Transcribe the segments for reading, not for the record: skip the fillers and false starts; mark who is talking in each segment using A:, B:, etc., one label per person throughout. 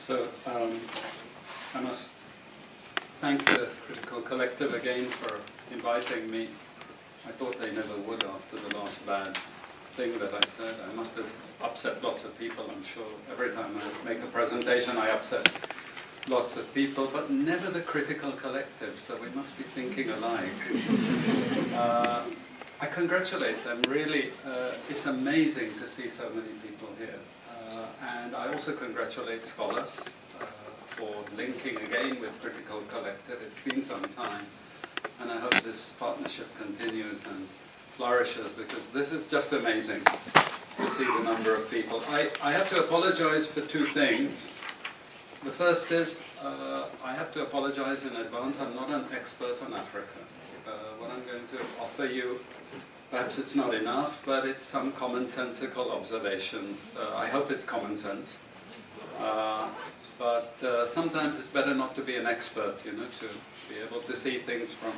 A: So I must thank the Critical Collective again for inviting me. I thought they never would after the last bad thing that I said. I must have upset lots of people, I'm sure. Every time I make a presentation I upset lots of people, but never the Critical Collective, so we must be thinking alike. I congratulate them, really. It's amazing to see so many people here. And I also congratulate scholars for linking again with Critical Collective. It's been some time, and I hope this partnership continues and flourishes, because this is just amazing to see the number of people. I have to apologize for two things. The first is, I have to apologize in advance. I'm not an expert on Africa. What I'm going to offer you, perhaps it's not enough, but it's some commonsensical observations. I hope it's common sense. But sometimes it's better not to be an expert, you know, to be able to see things from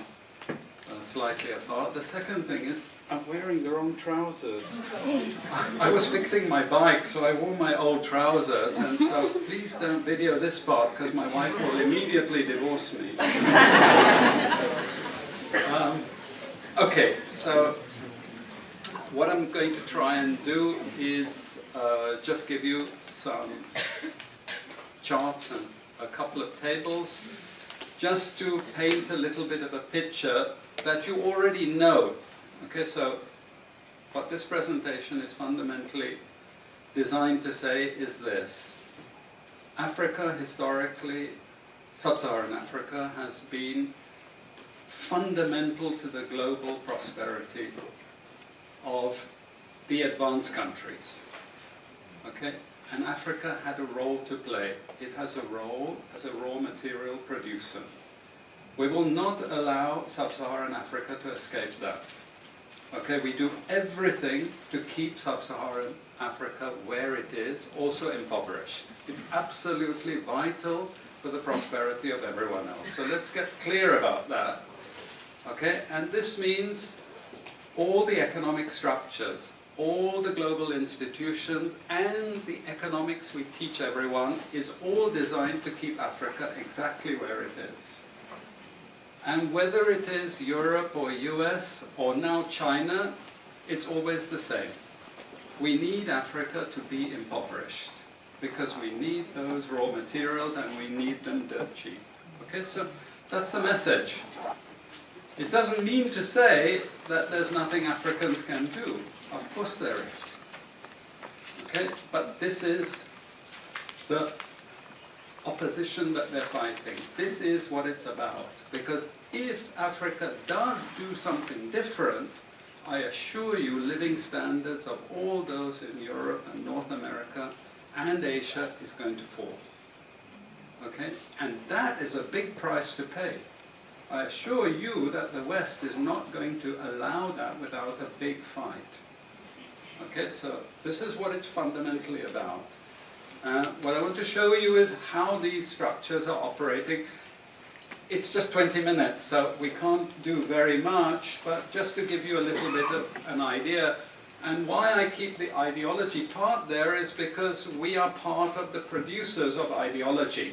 A: slightly afar. The second thing is, I'm wearing the wrong trousers. I was fixing my bike, so I wore my old trousers, and so please don't video this part, because my wife will immediately divorce me. Okay, so what I'm going to try and do is just give you some charts and a couple of tables, just to paint a little bit of a picture that you already know. Okay, so what this presentation is fundamentally designed to say is this. Africa, historically, sub-Saharan Africa, has been fundamental to the global prosperity of the advanced countries. Okay? And Africa had a role to play. It has a role as a raw material producer. We will not allow sub-Saharan Africa to escape that. Okay, we do everything to keep sub-Saharan Africa where it is, also impoverished. It's absolutely vital for the prosperity of everyone else. So let's get clear about that. Okay, and this means all the economic structures, all the global institutions, and the economics we teach everyone is all designed to keep Africa exactly where it is. And whether it is Europe or US or now China, it's always the same. We need Africa to be impoverished because we need those raw materials and we need them dirt cheap. Okay, so that's the message. It doesn't mean to say that there's nothing Africans can do. Of course there is. Okay, but this is the opposition that they're fighting. This is what it's about. Because if Africa does do something different, I assure you living standards of all those in Europe and North America and Asia is going to fall. Okay? And that is a big price to pay. I assure you that the West is not going to allow that without a big fight. Okay, so this is what it's fundamentally about. What I want to show you is how these structures are operating. It's just 20 minutes, so we can't do very much, but just to give you a little bit of an idea. And why I keep the ideology part there is because we are part of the producers of ideology.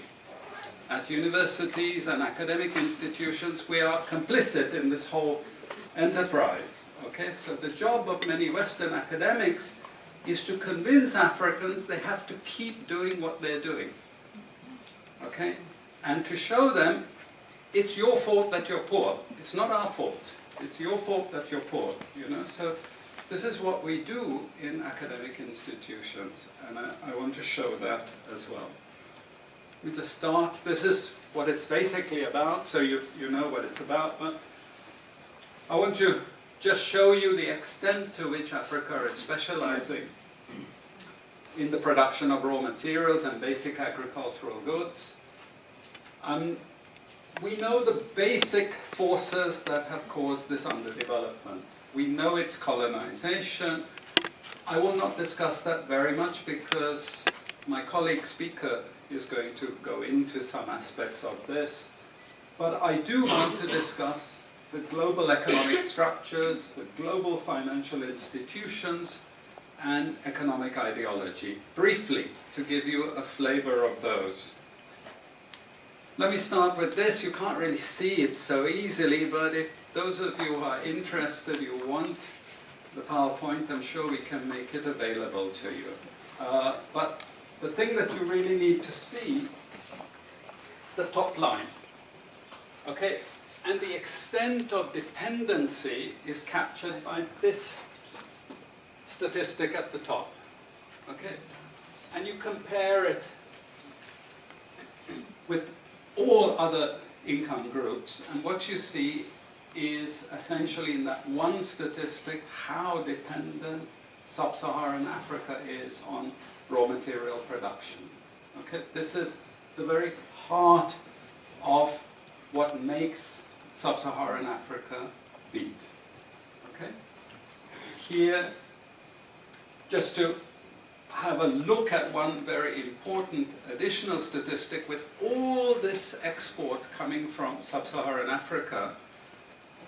A: At universities and academic institutions, we are complicit in this whole enterprise. Okay, so the job of many Western academics is to convince Africans they have to keep doing what they're doing. Okay, and to show them it's your fault that you're poor. It's not our fault. It's your fault that you're poor. You know, so this is what we do in academic institutions, and I want to show that as well. We just start. This is what it's basically about, so you know what it's about. But I want to just show you the extent to which Africa is specializing in the production of raw materials and basic agricultural goods. We know the basic forces that have caused this underdevelopment. We know it's colonization. I will not discuss that very much because my colleague speaker is going to go into some aspects of this. But I do want to discuss the global economic structures, the global financial institutions, and economic ideology, briefly, to give you a flavor of those. Let me start with this. You can't really see it so easily, but if those of you who are interested, you want the PowerPoint, I'm sure we can make it available to you. But the thing that you really need to see is the top line. Okay? And the extent of dependency is captured by this statistic at the top. Okay? And you compare it with all other income groups, and what you see is essentially in that one statistic how dependent sub-Saharan Africa is on raw material production. Okay? This is the very heart of what makes sub-Saharan Africa beat. Okay? Here, just to have a look at one very important additional statistic, with all this export coming from sub-Saharan Africa,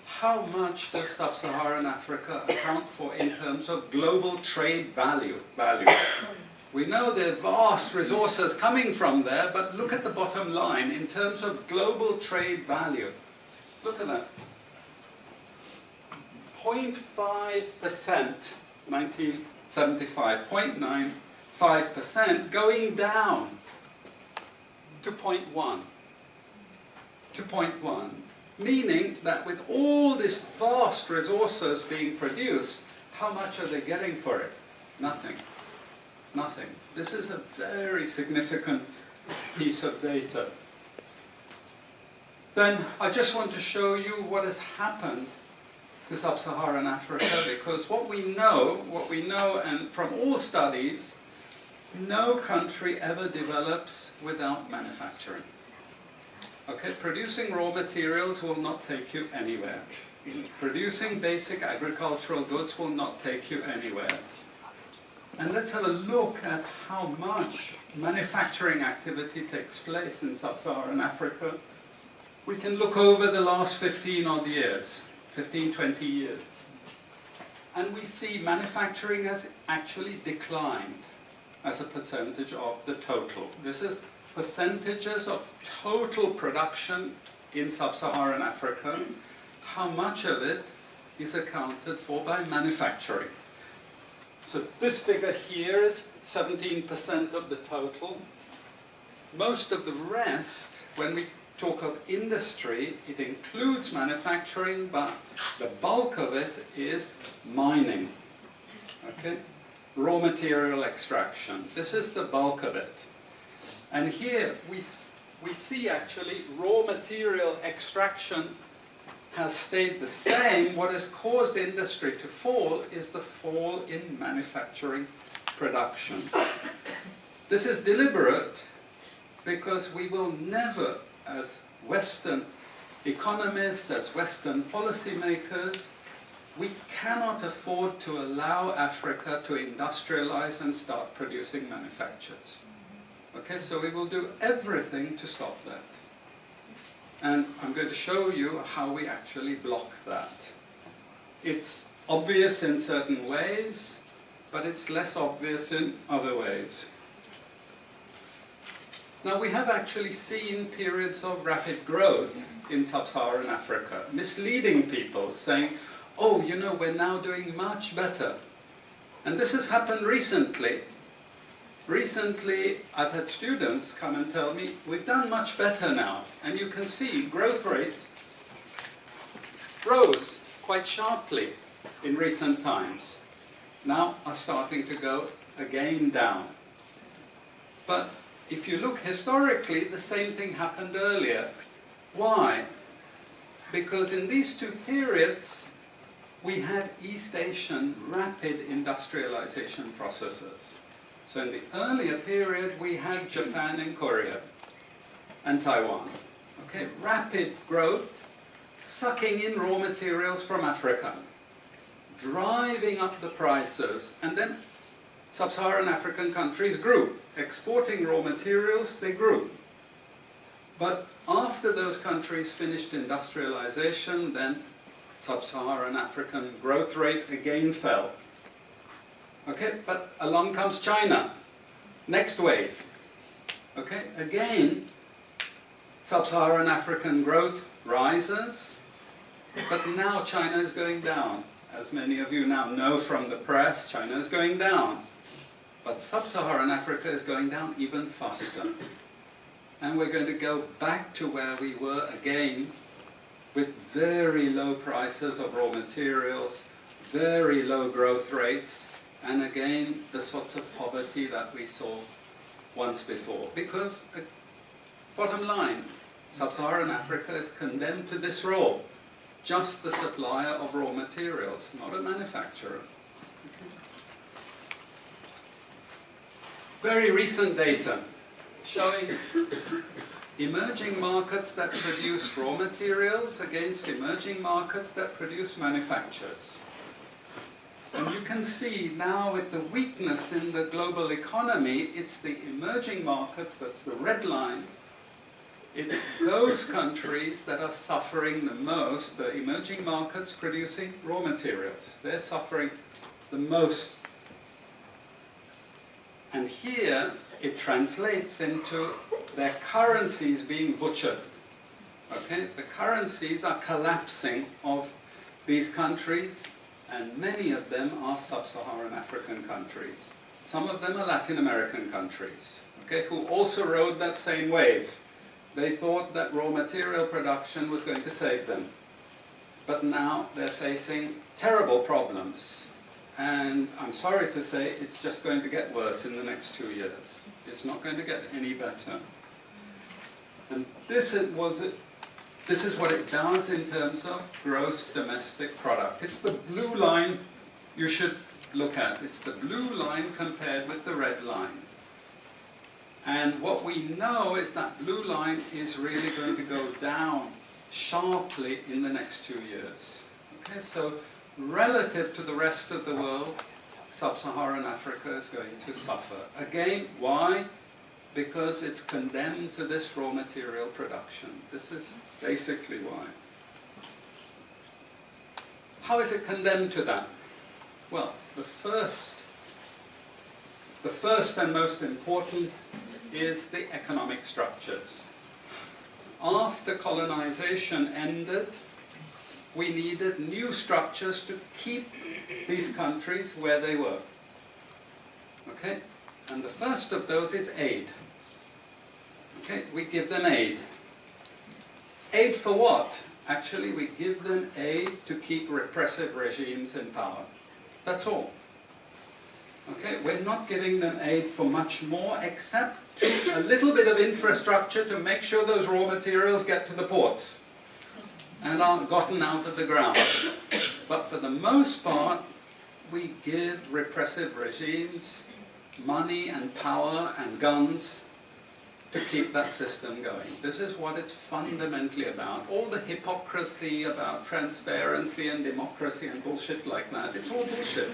A: how much does sub-Saharan Africa account for in terms of global trade value? We know there are vast resources coming from there, but look at the bottom line in terms of global trade value. Look at that. 0.5%, 1975, 0.95%, going down to 0.1. To 0.1. Meaning that with all these vast resources being produced, how much are they getting for it? Nothing. Nothing. This is a very significant piece of data. Then I just want to show you what has happened to sub-Saharan Africa, because what we know, and from all studies, no country ever develops without manufacturing. Okay, producing raw materials will not take you anywhere. Producing basic agricultural goods will not take you anywhere. And let's have a look at how much manufacturing activity takes place in sub-Saharan Africa. We can look over the last 15 odd years, 15, 20 years. And we see manufacturing has actually declined as a percentage of the total. This is percentages of total production in sub-Saharan Africa. How much of it is accounted for by manufacturing? So this figure here is 17% of the total. Most of the rest, when we talk of industry, it includes manufacturing, but the bulk of it is mining. Okay? Raw material extraction. This is the bulk of it. And here we see actually raw material extraction has stayed the same. What has caused industry to fall is the fall in manufacturing production. This is deliberate because we will never, as Western economists, as Western policymakers, we cannot afford to allow Africa to industrialize and start producing manufactures. Okay, so we will do everything to stop that. And I'm going to show you how we actually block that. It's obvious in certain ways, but it's less obvious in other ways. Now, we have actually seen periods of rapid growth in sub-Saharan Africa, misleading people, saying, oh, you know, we're now doing much better. And this has happened recently. Recently, I've had students come and tell me, we've done much better now. And you can see growth rates rose quite sharply in recent times. Now are starting to go again down. But if you look historically, the same thing happened earlier. Why? Because in these two periods, we had East Asian rapid industrialization processes. So in the earlier period, we had Japan and Korea and Taiwan. Okay, rapid growth, sucking in raw materials from Africa, driving up the prices, and then sub-Saharan African countries grew. Exporting raw materials, they grew. But after those countries finished industrialization, then sub-Saharan African growth rate again fell. Okay, but along comes China. Next wave. Okay, again, sub-Saharan African growth rises, but now China is going down. As many of you now know from the press, China is going down. But sub-Saharan Africa is going down even faster. And we're going to go back to where we were again, with very low prices of raw materials, very low growth rates, and again, the sorts of poverty that we saw once before. Because, bottom line, sub-Saharan Africa is condemned to this role. Just the supplier of raw materials, not a manufacturer. Very recent data showing emerging markets that produce raw materials against emerging markets that produce manufacturers. And you can see now with the weakness in the global economy, it's the emerging markets, that's the red line, it's those countries that are suffering the most, the emerging markets producing raw materials. They're suffering the most. And here it translates into their currencies being butchered. Okay? The currencies are collapsing of these countries, and many of them are sub-Saharan African countries. Some of them are Latin American countries, okay, who also rode that same wave. They thought that raw material production was going to save them. But now they're facing terrible problems. And I'm sorry to say, it's just going to get worse in the next 2 years. It's not going to get any better. And this is what it does in terms of gross domestic product. It's the blue line you should look at. It's the blue line compared with the red line. And what we know is that blue line is really going to go down sharply in the next 2 years. Okay, so relative to the rest of the world, sub-Saharan Africa is going to suffer. Again, why? Because it's condemned to this raw material production. This is basically why. How is it condemned to that? Well, the first and most important is the economic structures. After colonization ended, we needed new structures to keep these countries where they were. Okay? And the first of those is aid. Okay? We give them aid. Aid for what? Actually, we give them aid to keep repressive regimes in power. That's all. Okay? We're not giving them aid for much more, except a little bit of infrastructure to make sure those raw materials get to the ports and aren't gotten out of the ground. But for the most part, we give repressive regimes money and power and guns to keep that system going. This is what it's fundamentally about. All the hypocrisy about transparency and democracy and bullshit like that, it's all bullshit.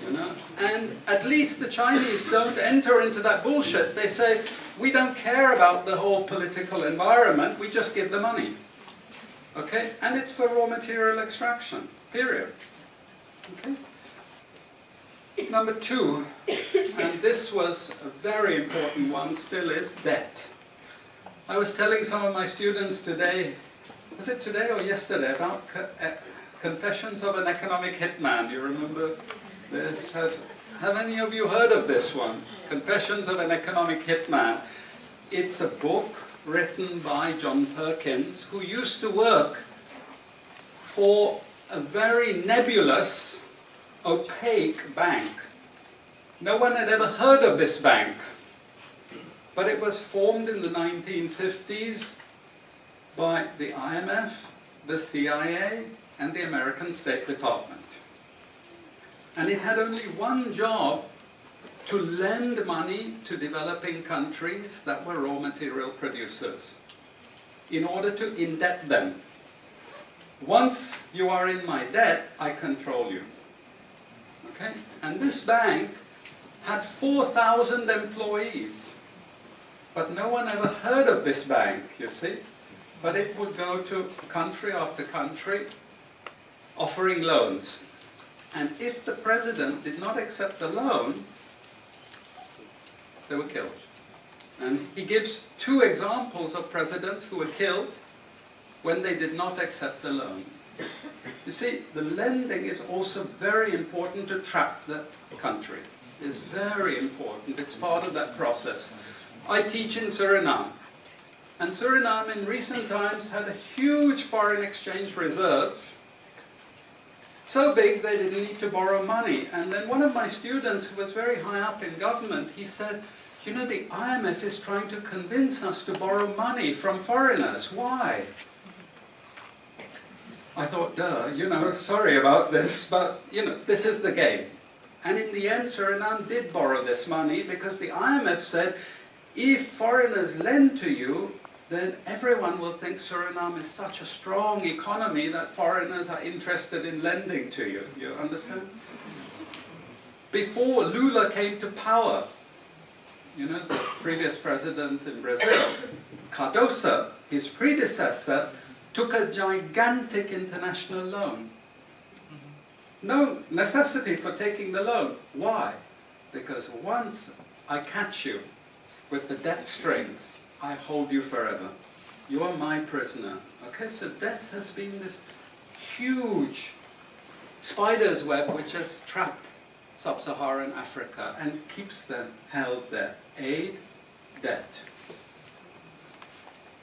A: You know? And at least the Chinese don't enter into that bullshit. They say, we don't care about the whole political environment, we just give the money. Okay? And it's for raw material extraction, period. Okay? Number 2, and this was a very important one, still is debt. I was telling some of my students today, was it today or yesterday, about Confessions of an Economic Hitman. Do you remember this? Have any of you heard of this one? Confessions of an Economic Hitman. It's a book written by John Perkins, who used to work for a very nebulous, opaque bank. No one had ever heard of this bank, but it was formed in the 1950s by the IMF, the CIA, and the American State Department. And it had only one job: to lend money to developing countries that were raw material producers in order to indebt them. Once you are in my debt, I control you. Okay? And this bank had 4,000 employees. But no one ever heard of this bank, you see. But it would go to country after country offering loans. And if the president did not accept the loan, they were killed. And he gives 2 examples of presidents who were killed when they did not accept the loan. You see, the lending is also very important to trap the country. It's very important. It's part of that process. I teach in Suriname. And Suriname in recent times had a huge foreign exchange reserve. So big they didn't need to borrow money. And then one of my students, who was very high up in government, he said, you know, the IMF is trying to convince us to borrow money from foreigners. Why? I thought, duh, you know, sorry about this, but, you know, this is the game. And in the end, Suriname did borrow this money because the IMF said, if foreigners lend to you, then everyone will think Suriname is such a strong economy that foreigners are interested in lending to you. You understand? Before Lula came to power, you know, the previous president in Brazil, Cardoso, his predecessor, took a gigantic international loan. No necessity for taking the loan. Why? Because once I catch you with the debt strings, I hold you forever. You are my prisoner. Okay, so debt has been this huge spider's web which has trapped sub-Saharan Africa and keeps them held there. Aid, debt.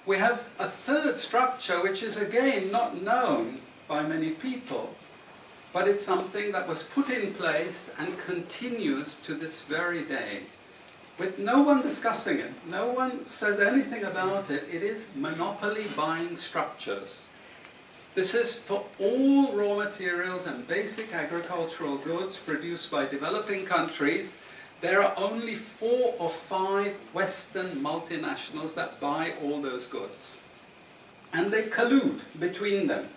A: We have a third structure which is again not known by many people, but it's something that was put in place and continues to this very day, with no one discussing it. No one says anything about it. It is monopoly buying structures. This is for all raw materials and basic agricultural goods produced by developing countries. There are only 4 or 5 Western multinationals that buy all those goods. And they collude between them.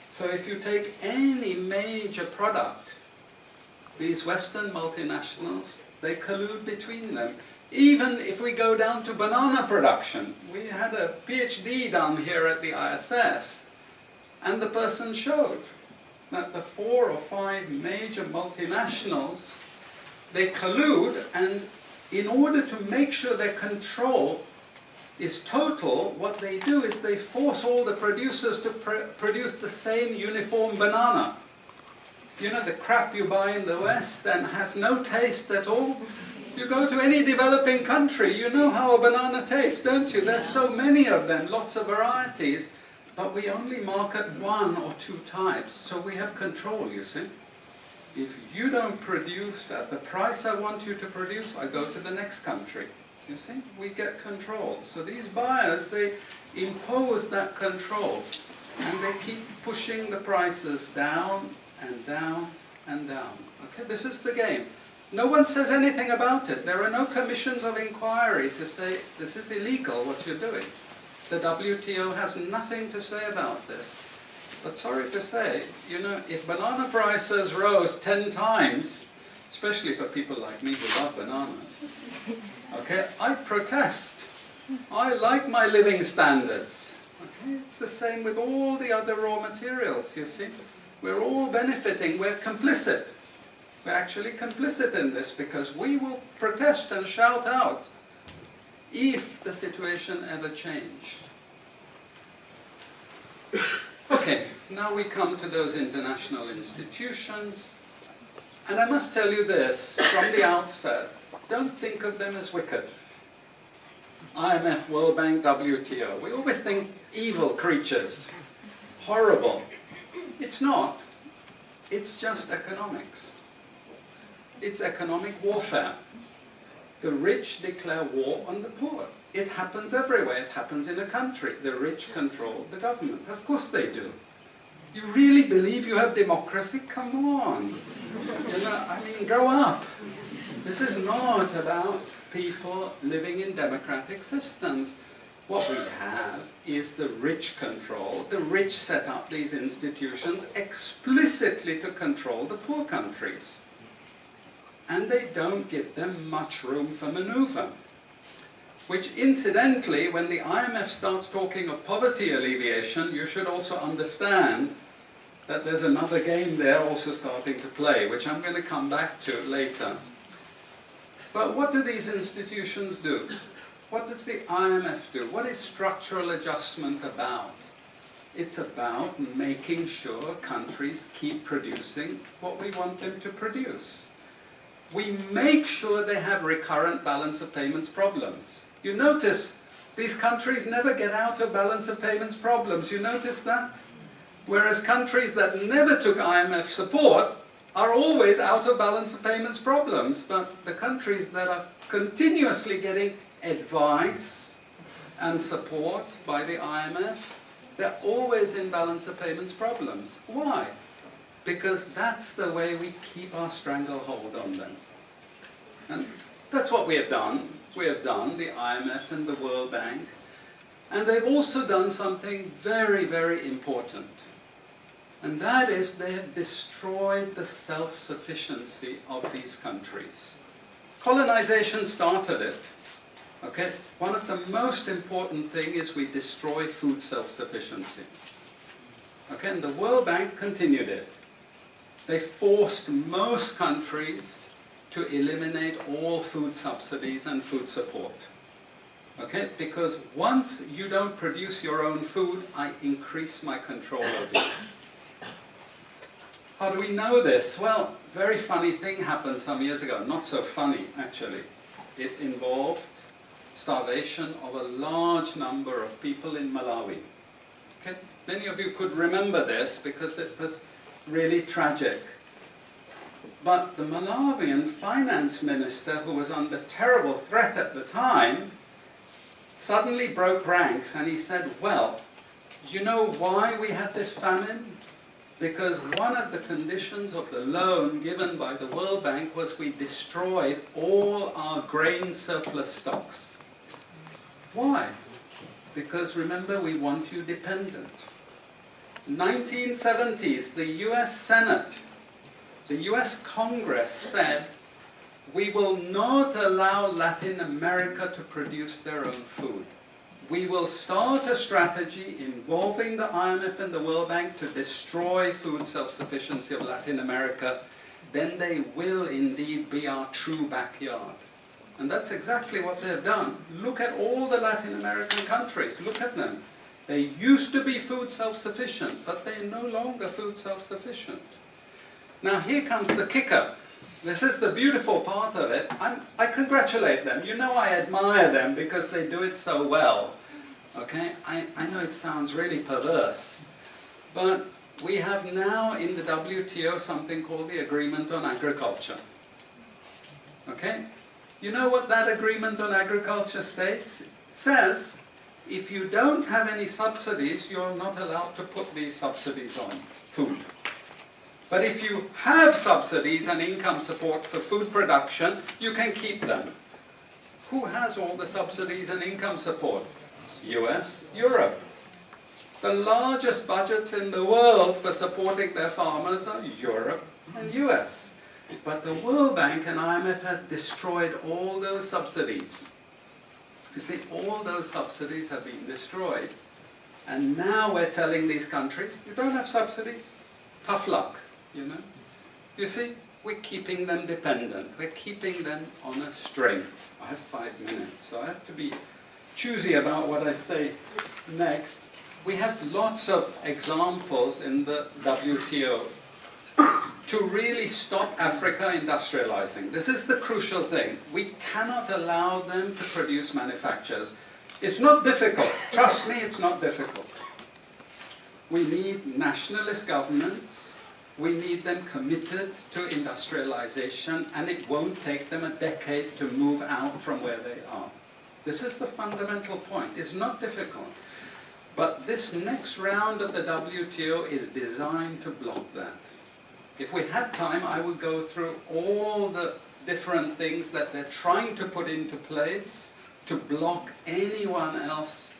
A: So if you take any major product, these Western multinationals, they collude between them. Even if we go down to banana production, we had a PhD done here at the ISS, and the person showed that the 4 or 5 major multinationals, they collude, and in order to make sure their control is total, what they do is they force all the producers to produce the same uniform banana. You know, the crap you buy in the West and has no taste at all. You go to any developing country, you know how a banana tastes, don't you? There's so many of them, lots of varieties, but we only market 1 or 2 types, so we have control, you see. If you don't produce at the price I want you to produce, I go to the next country. You see, we get control. So these buyers, they impose that control, and they keep pushing the prices down and down and down. Okay, this is the game. No one says anything about it. There are no commissions of inquiry to say, this is illegal, what you're doing. The WTO has nothing to say about this. But sorry to say, you know, if banana prices rose 10 times, especially for people like me who love bananas, okay, I protest. I like my living standards. Okay, it's the same with all the other raw materials, you see. We're all benefiting, we're complicit. We're actually complicit in this because we will protest and shout out if the situation ever changed. Okay, now we come to those international institutions. And I must tell you this, from the outset, don't think of them as wicked. IMF, World Bank, WTO. We always think evil creatures, horrible. It's not. It's just economics. It's economic warfare. The rich declare war on the poor. It happens everywhere. It happens in a country. The rich control the government. Of course they do. You really believe you have democracy? Come on. You know, I mean, grow up. This is not about people living in democratic systems. What we have is the rich control. The rich set up these institutions explicitly to control the poor countries. And they don't give them much room for maneuver. Which incidentally, when the IMF starts talking of poverty alleviation, you should also understand that there's another game there also starting to play, which I'm going to come back to later. But what do these institutions do? What does the IMF do? What is structural adjustment about? It's about making sure countries keep producing what we want them to produce. We make sure they have recurrent balance of payments problems. You notice these countries never get out of balance of payments problems. You notice that? Whereas countries that never took IMF support are always out of balance of payments problems. But the countries that are continuously getting advice and support by the IMF, they're always in balance of payments problems. Why? Because that's the way we keep our stranglehold on them. And that's what we have done. We have done, the IMF and the World Bank. And they've also done something very, very important. And that is they have destroyed the self-sufficiency of these countries. Colonization started it. Okay? One of the most important things is we destroy food self-sufficiency. Okay? And the World Bank continued it. They forced most countries to eliminate all food subsidies and food support. Okay? Because once you don't produce your own food, I increase my control over you. How do we know this? Well, very funny thing happened some years ago. Not so funny, actually. It involved starvation of a large number of people in Malawi. Okay? Many of you could remember this because it was really tragic. But the Malawian finance minister, who was under terrible threat at the time, suddenly broke ranks and he said, well, you know why we had this famine? Because one of the conditions of the loan given by the World Bank was we destroyed all our grain surplus stocks. Why? Because remember, we want you dependent. 1970s, the US Senate, the US Congress said, we will not allow Latin America to produce their own food. We will start a strategy involving the IMF and the World Bank to destroy food self-sufficiency of Latin America. Then they will indeed be our true backyard. And that's exactly what they've done. Look at all the Latin American countries. Look at them. They used to be food self-sufficient, but they're no longer food self-sufficient. Now here comes the kicker. This is the beautiful part of it. I congratulate them. You know I admire them because they do it so well. Okay? I know it sounds really perverse. But we have now in the WTO something called the Agreement on Agriculture. Okay? You know what that Agreement on Agriculture states? It says, if you don't have any subsidies, you're not allowed to put these subsidies on food. But if you have subsidies and income support for food production, you can keep them. Who has all the subsidies and income support? US, Europe. The largest budgets in the world for supporting their farmers are Europe and US. But the World Bank and IMF have destroyed all those subsidies. You see, all those subsidies have been destroyed. And now we're telling these countries, you don't have subsidies, tough luck. You know? You see, we're keeping them dependent. We're keeping them on a string. I have 5 minutes, so I have to be choosy about what I say next. We have lots of examples in the WTO. to really stop Africa industrializing. This is the crucial thing. We cannot allow them to produce manufacturers. It's not difficult. Trust me, it's not difficult. We need nationalist governments. We need them committed to industrialization, and it won't take them a decade to move out from where they are. This is the fundamental point. It's not difficult. But this next round of the WTO is designed to block that. If we had time, I would go through all the different things that they're trying to put into place to block anyone else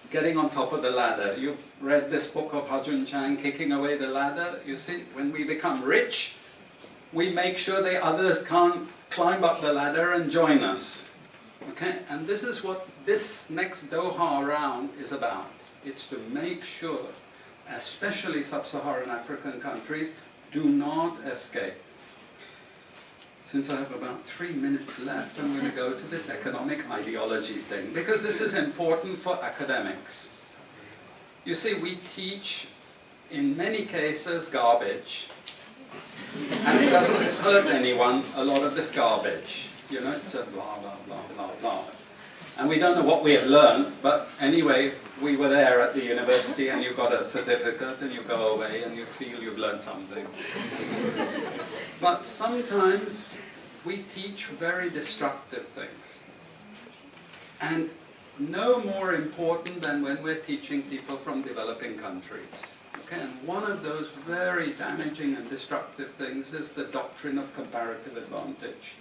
A: getting on top of the ladder. You've read this book of Hajun Chang, Kicking Away the Ladder. You see, when we become rich, we make sure the others can't climb up the ladder and join us. Okay? And this is what this next Doha round is about. It's to make sure, especially sub-Saharan African countries, do not escape. Since I have about 3 minutes left, I'm going to go to this economic ideology thing, because this is important for academics. You see, we teach, in many cases, garbage, and it doesn't hurt anyone, a lot of this garbage. You know, it's just blah, blah, blah, blah, blah. And we don't know what we have learned, but anyway, we were there at the university and you got a certificate and you go away and you feel you've learned something. But sometimes we teach very destructive things. And no more important than when we're teaching people from developing countries. Okay? And one of those very damaging and destructive things is the doctrine of comparative advantage.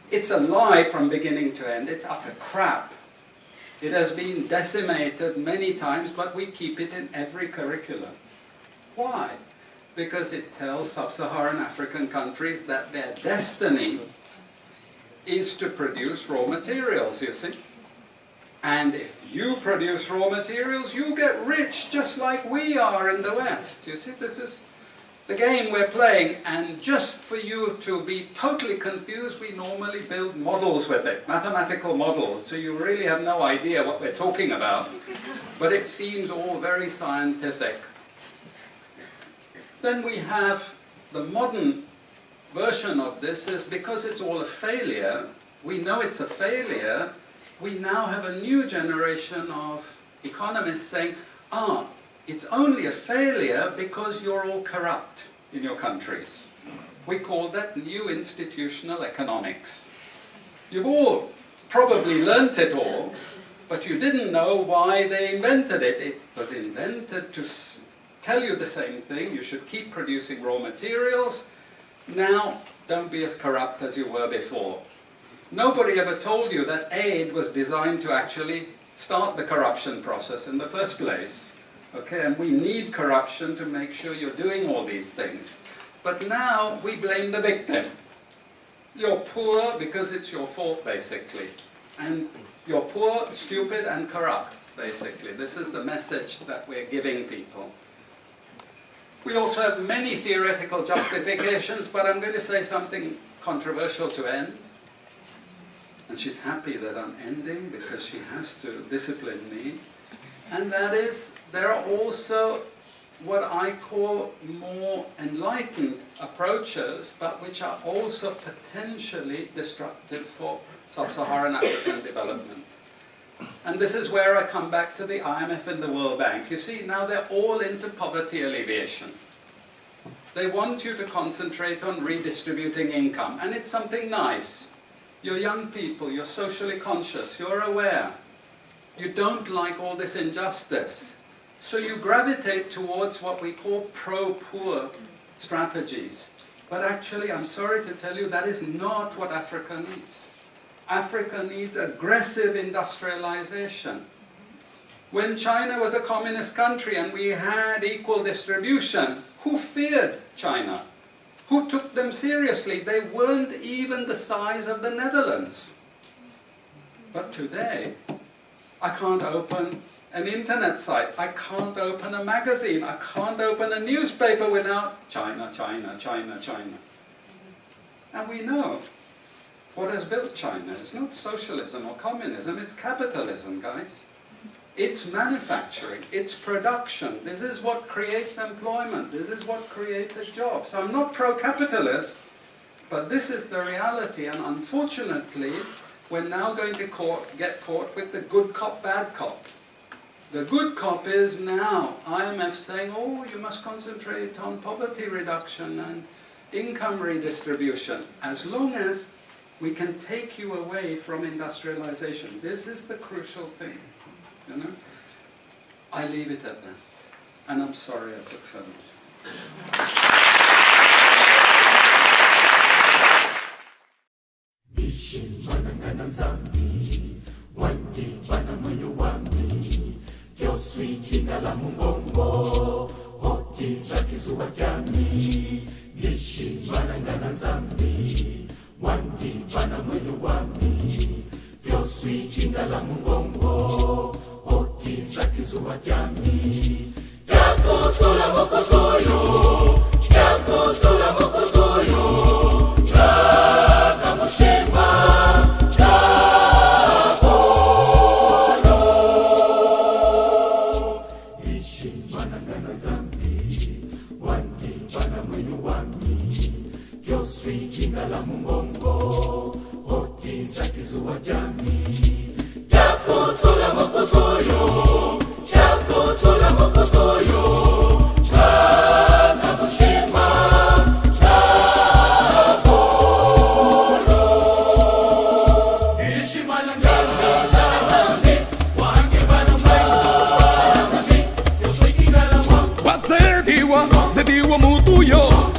A: It's a lie from beginning to end. It's utter crap. It has been decimated many times, but we keep it in every curriculum. Why? Because it tells sub-Saharan African countries that their destiny is to produce raw materials, you see. And if you produce raw materials, you get rich just like we are in the West. You see, this is the game we're playing, and just for you to be totally confused, we normally build models with it, mathematical models, so you really have no idea what we're talking about, but it seems all very scientific. Then we have the modern version of this is because it's all a failure, we know it's a failure, we now have a new generation of economists saying, it's only a failure because you're all corrupt in your countries. We call that new institutional economics. You've all probably learnt it all, but you didn't know why they invented it. It was invented to tell you the same thing. You should keep producing raw materials. Now, don't be as corrupt as you were before. Nobody ever told you that aid was designed to actually start the corruption process in the first place. Okay, and we need corruption to make sure you're doing all these things. But now we blame the victim. You're poor because it's your fault, basically. And you're poor, stupid, and corrupt, basically. This is the message that we're giving people. We also have many theoretical justifications, but I'm going to say something controversial to end. And she's happy that I'm ending because she has to discipline me. And that is, there are also what I call more enlightened approaches, but which are also potentially destructive for sub-Saharan African development. And this is where I come back to the IMF and the World Bank. You see, now they're all into poverty alleviation. They want you to concentrate on redistributing income, and it's something nice. You're young people, you're socially conscious, you're aware. You don't like all this injustice. So you gravitate towards what we call pro-poor strategies. But actually, I'm sorry to tell you, that is not what Africa needs. Africa needs aggressive industrialization. When China was a communist country and we had equal distribution, who feared China? Who took them seriously? They weren't even the size of the Netherlands. But today, I can't open an internet site, I can't open a magazine, I can't open a newspaper without China, China, China, China. And we know what has built China. It's not socialism or communism, it's capitalism, guys. It's manufacturing, it's production. This is what creates employment. This is what created jobs. I'm not pro-capitalist, but this is the reality. And unfortunately, we're now going to get caught with the good cop, bad cop. The good cop is now IMF saying, oh, you must concentrate on poverty reduction and income redistribution, as long as we can take you away from industrialization. This is the crucial thing. You know? I leave it at that. And I'm sorry I took so much.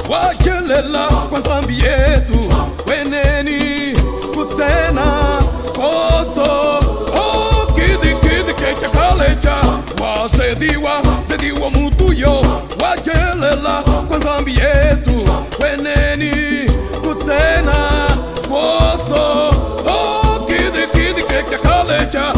B: Wachelela kwa zambi yetu weneni kutena koso kidi kecha kalecha wasediwa mutuyo wachelela kwa zambi yetu weneni kutena koso kidi kecha kalecha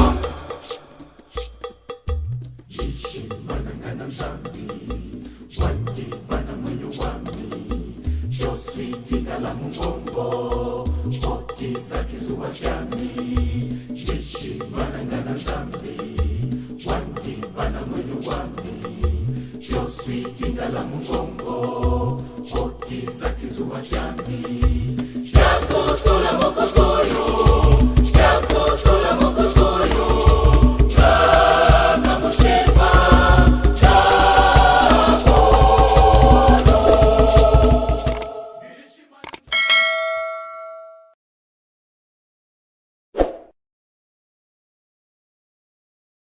C: Yakutola mokoto